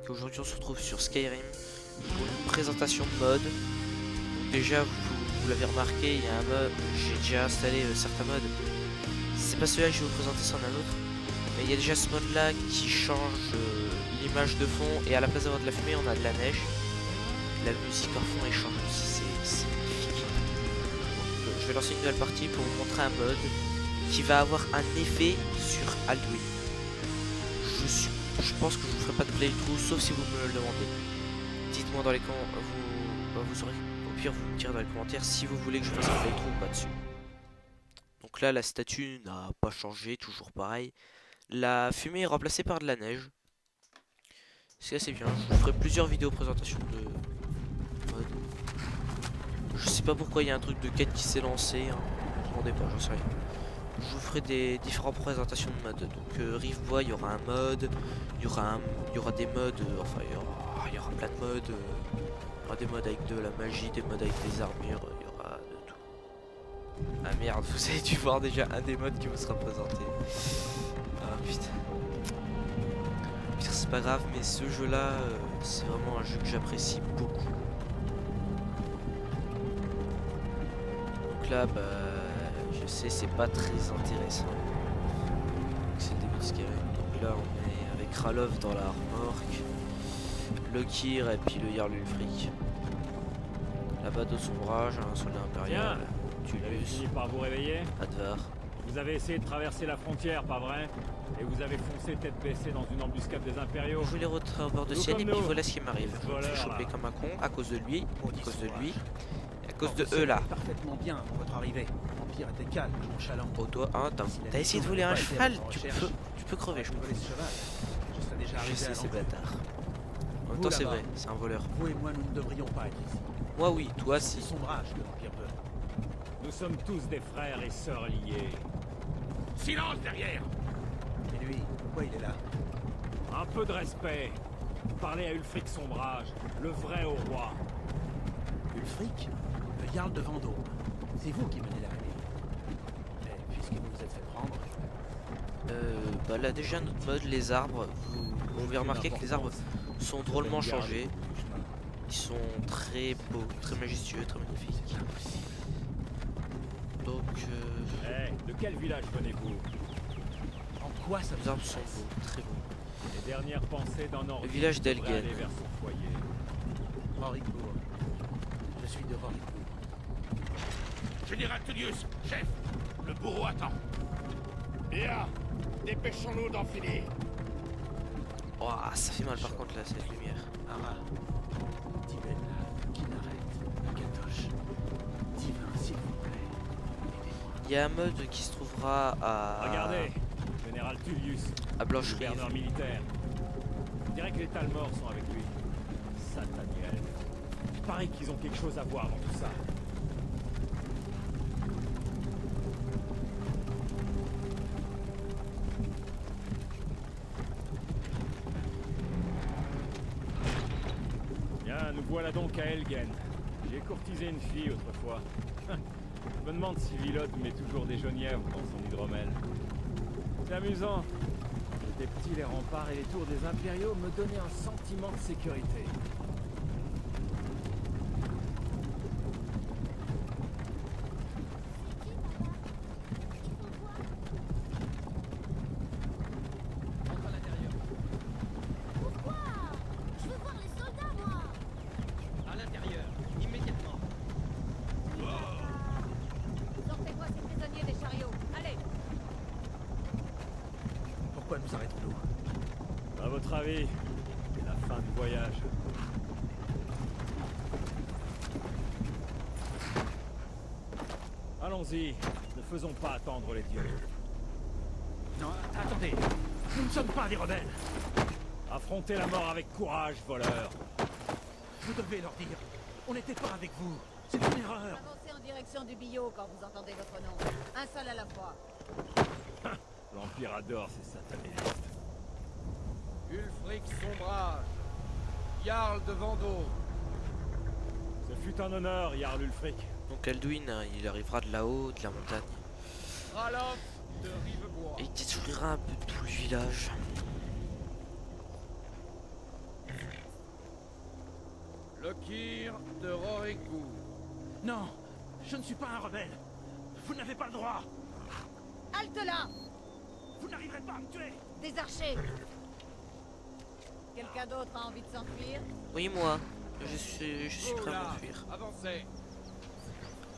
5 et aujourd'hui on se retrouve sur Skyrim pour une présentation de mode. Donc déjà vous l'avez remarqué, il y a un mode, j'ai déjà installé certains modes. C'est pas celui-là que je vais vous présenter, c'en est un autre. Mais il y a déjà ce mode là qui change l'image de fond et à la place d'avoir de la fumée on a de la neige. La musique en fond elle change aussi, c'est magnifique. Donc, je vais lancer une nouvelle partie pour vous montrer un mode qui va avoir un effet sur Alduin. Je pense que je vous ferai pas de playthrough sauf si vous me le demandez. Dites-moi dans les commentaires, vous aurez au pire vous me direz dans les commentaires si vous voulez que je fasse un playthrough ou pas dessus. Donc là la statue n'a pas changé, toujours pareil. La fumée est remplacée par de la neige. C'est assez bien, je vous ferai plusieurs vidéos présentation de mode. Je sais pas pourquoi il y a un truc de quête qui s'est lancé, hein. Ne me demandez pas, j'en sais rien. Je vous ferai des différentes présentations de mode. Donc Rivebois, il y aura un mode, il y aura des modes, enfin il y aura plein de modes. Il y aura des modes avec de la magie, des modes avec des armures, il y aura de tout. Ah merde, vous avez dû voir déjà un des modes qui vous sera présenté. Ah putain. Putain c'est pas grave, mais ce jeu là, c'est vraiment un jeu que j'apprécie beaucoup. Donc là, bah... je sais, c'est pas très intéressant. C'est le début de Skyrim. Donc là, on est avec Ralof dans la remorque, Lokir et puis le Jarl Ulfric. Là-bas de sombrage, un soldat impérial, Tullius, fini par vous réveiller. Advar. Vous avez essayé de traverser la frontière, pas vrai? Et vous avez foncé tête baissée dans une embuscade des impériaux. Je voulais rentrer au bord de Sienne et puis voilà ce qui m'arrive. Je me fais choper comme un con à cause de lui, à cause de lui, et à cause de eux là. Parfaitement bien pour votre arrivée. L'Empire était calme, nonchalant. Au doigt, hein, t'as essayé de voler un cheval, tu peux crever, je pense. Voler ce cheval. Je serais déjà Je arrivé sais, à c'est l'entrée. bâtard. En même Vous, temps, c'est là-bas. vrai, c'est un voleur. Vous et moi, nous ne devrions pas être ici. Moi, oui, toi, C'est si. le sombrage que l'Empire veut. Nous sommes tous des frères et sœurs liés. Silence derrière! Et lui, pourquoi il est là? Un peu de respect. Parlez à Ulfric Sombrage, le vrai au roi. Ulfric, le Jarl de Vendôme. C'est vous qui menez la rébellion. Mais puisque vous vous êtes fait prendre... Bah là, déjà, notre mode, les arbres, vous avez remarqué que les arbres sont drôlement changés. Ils sont très beaux, très majestueux, très magnifiques. Donc, De quel village venez-vous? En quoi ça les vous arbres sont intéresse? beaux, très beaux. Les dernières pensées d'un ordre. Le village d'Elgen. Aller vers son foyer. Rorikbourg. Je suis de Rorikbourg. Général Tullius, chef! Le bourreau attend. Bien! Dépêchons-nous d'en finir! Oh, ça fait mal par contre là, cette lumière. Ara, Tibet, Kinaret, Akatosh. Divin, s'il vous plaît. Aidez-moi. Il y a un mode qui se trouvera à... Regardez, Général Tullius, à Blancherie. gouverneur militaire. Je dirais que les Talmors sont avec lui. Sataniel. Il paraît qu'ils ont quelque chose à voir dans tout ça. Bien, nous voilà donc à Elgen. J'ai courtisé une fille autrefois. Je me demande si Vilod met toujours des genièvres dans son hydromel. C'est amusant. Quand j'étais petit, les remparts et les tours des impériaux me donnaient un sentiment de sécurité. Pourquoi? Je veux voir les soldats, moi. À l'intérieur, immédiatement. Sortez-moi ces prisonniers des chariots. Allez. Pourquoi nous arrêtons-nous? À votre avis, c'est la fin du voyage. Allons-y, ne faisons pas attendre les dieux. Non, attendez. Nous ne sommes pas des rebelles. Affrontez la mort avec courage, voleur. Vous devez leur dire. On n'était pas avec vous. C'est une erreur. Avancez en direction du billot quand vous entendez votre nom. Un seul à la fois. L'Empire adore ces satanistes. Ulfric Sombrage, Jarl de Vendôme. Ce fut un honneur, Jarl Ulfric. Donc Alduin, hein, il arrivera de là-haut, de la montagne. Ralof de Rivebois. Et il détruira un peu tout le village. Lokir de Roricourt. Non, je ne suis pas un rebelle. Vous n'avez pas le droit. Halte là! Vous n'arriverez pas à me tuer. Des archers! Quelqu'un d'autre a envie de s'enfuir? Oui, moi. Je suis prêt à Là, m'enfuir. avancez.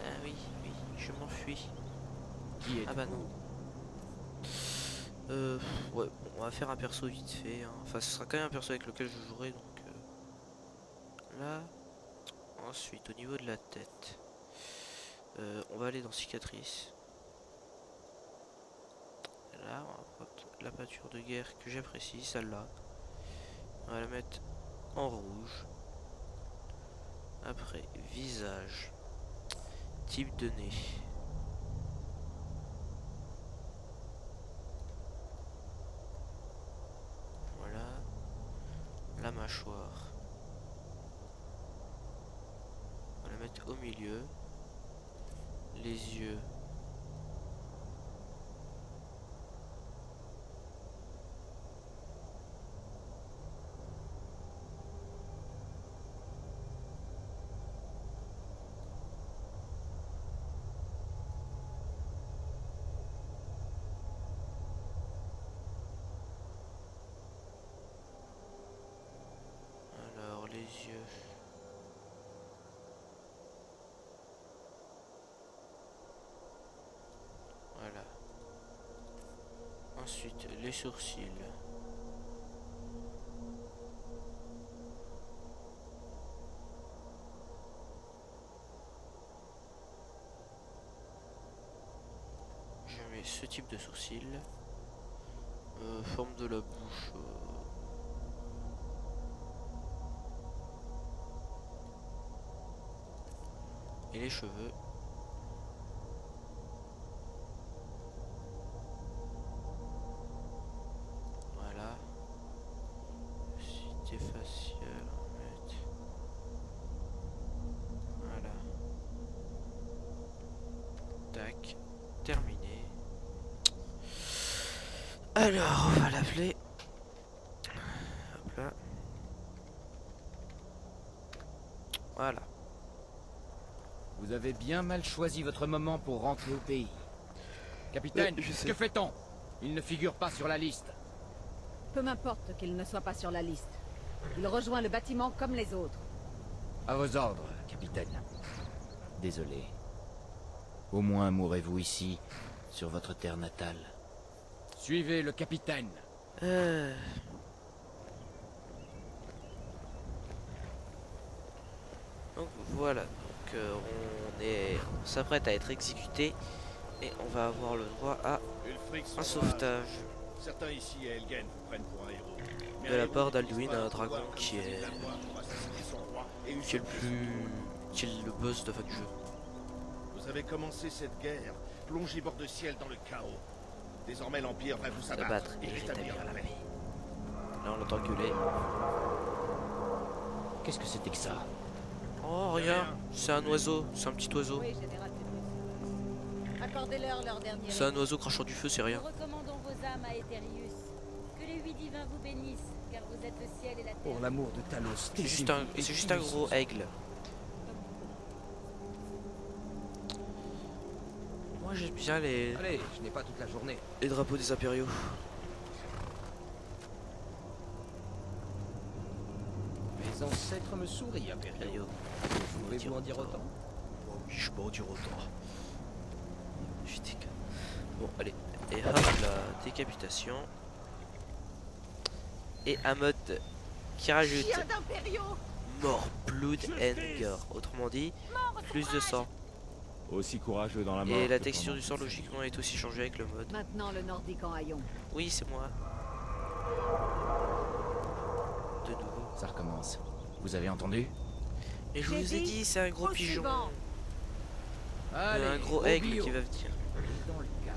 Ah oui, oui, je m'enfuis. Qui est Ah bah non. Ouais, bon, on va faire un perso vite fait. Hein. Enfin, ce sera quand même un perso avec lequel je jouerai. Donc là. Ensuite, au niveau de la tête, on va aller dans cicatrice. Là, on va prendre la peinture de guerre que j'apprécie, celle-là. On va la mettre en rouge. Après, visage. Type de nez. Voilà. La mâchoire. On va la mettre au milieu. Les yeux. Alors les yeux. Voilà. Ensuite les sourcils. Je mets ce type de sourcils. Forme de la bouche. Et les cheveux. Voilà. Cité faciale, on va mettre. Voilà. Tac. Terminé. Alors, on va l'appeler. Hop là. Voilà. Vous avez bien mal choisi votre moment pour rentrer au pays. Capitaine, Je sais. que fait-on? Il ne figure pas sur la liste. Peu m'importe qu'il ne soit pas sur la liste. Il rejoint le bâtiment comme les autres. À vos ordres, capitaine. Désolé. Au moins mourrez-vous ici, sur votre terre natale. Suivez le capitaine. Donc voilà. Donc on s'apprête à être exécuté et on va avoir le droit à Ulfric un sauvage. sauvetage Certains ici à Elgen vous prennent pour un héros. Mais de un la héros part ne d'Alduin, dispose pas un de dragon pouvoir qui comme est celui de la loi pour assassiner son roi et qui est le usurper son plus qui est le boss de fin du jeu. Vous avez commencé cette guerre, plongé bord de ciel dans le chaos. Désormais l'Empire va vous S'abattre abattre et et rétablir la paix. Là on l'entend gueuler. Qu'est-ce que c'était que ça? Oh rien, c'est un oiseau, c'est un petit oiseau. Oui, général Petrus. Accordez-leur leur dernier. C'est un oiseau crachant du feu, c'est rien. Nous recommandons vos âmes à Étherius. Que les 8 divins vous bénissent, car vous êtes le ciel et la terre. Pour l'amour de Talos, C'est juste un gros aigle. Moi j'aime bien Allez, je n'ai pas toute la journée. les drapeaux des impériaux. Mes ancêtres me sourient, Impériaux. Impériaux. Pouvez-vous en dire autant? Je peux en dire autant. Je déconne. Bon, allez. Et hop la décapitation. Et un mode qui rajoute Chien d'impériaux! mort, blood and gore. Autrement dit, plus de sang. Aussi courageux dans la mort. Et la que texture pendant du sang toutes ces logiquement est aussi changée avec le mode. Maintenant le nordique en haillons. Oui, c'est moi. De nouveau. Ça recommence. Vous avez entendu? Et je J'ai vous ai dit dit, c'est un gros au pigeon. suivant. Un gros au aigle bio. qui va venir. Dans le calme.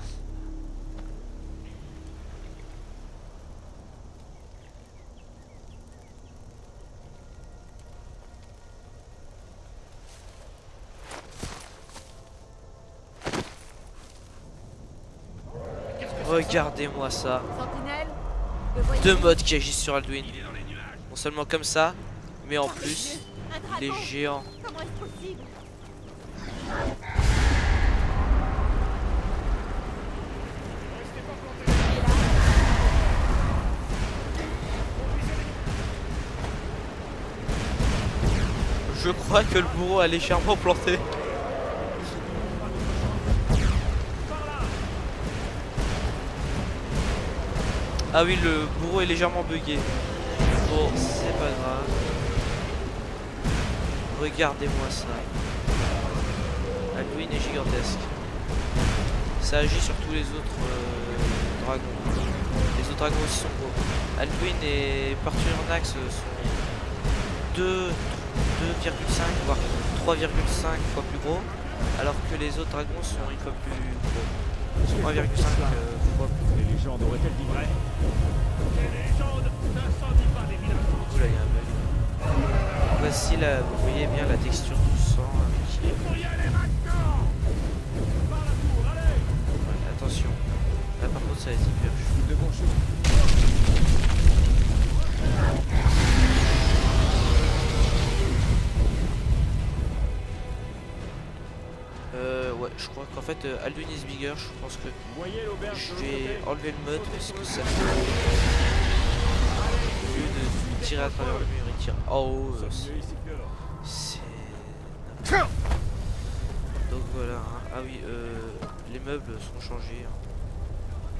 Regardez-moi ça. Sentinelle, que voyez-vous? Deux modes qui agissent sur Alduin. Non seulement comme ça, Mais en plus, il est géant. Comment est-ce possible? Je crois que le bourreau a légèrement planté. Ah oui, le bourreau est légèrement bugué. Bon, c'est pas grave. Regardez-moi ça. Alduin est gigantesque. Ça agit sur tous les autres dragons. Les autres dragons aussi sont gros. Alduin et Parturnax sont 2,5 voire 3,5 fois plus gros. Alors que les autres dragons sont une fois plus gros. 3,5 fois plus gros. Les légendes auraient-elles dit vrai? Les légendes n'incendient pas des villages. Oula, il y a un bug. Voici là, vous voyez bien la texture du sang. Il faut y aller maintenant. Par la tour, allez. Attention. Là par contre ça va être hyper chaud. De bon chose. Ouais, je crois qu'en fait Alduin is bigger, je pense que Vous voyez l'auberge je de l'autre vais côté? enlever le mode parce que ça fait... Au lieu de tirer à travers le mur, il tire en haut. Nous sommes mieux ici que dehors. C'est... Donc voilà, hein. Ah oui, les meubles sont changés. Hein.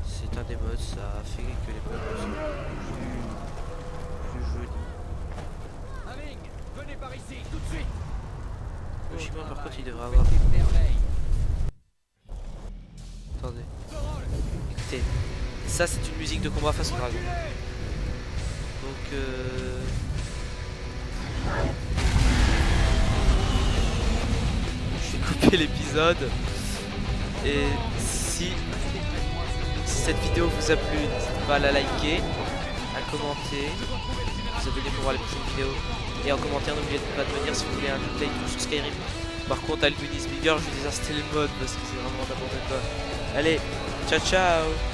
C'est un des modes, ça a fait que les meubles sont plus jolis. Aming, venez par ici, tout de suite. Logiquement par contre il devrait avoir... Attendez. Écoutez, ça c'est une musique de combat face au dragon. Donc je vais couper l'épisode. Et si cette vidéo vous a plu, n'hésitez pas à la liker, à commenter, vous abonner pour voir les prochaines vidéos. Et en commentaire n'oubliez pas de me dire si vous voulez un playthrough sur Skyrim. Par contre Alduin is bigger, je vais désinstaller le mode parce que c'est vraiment n'importe quoi. Allez, ciao ciao.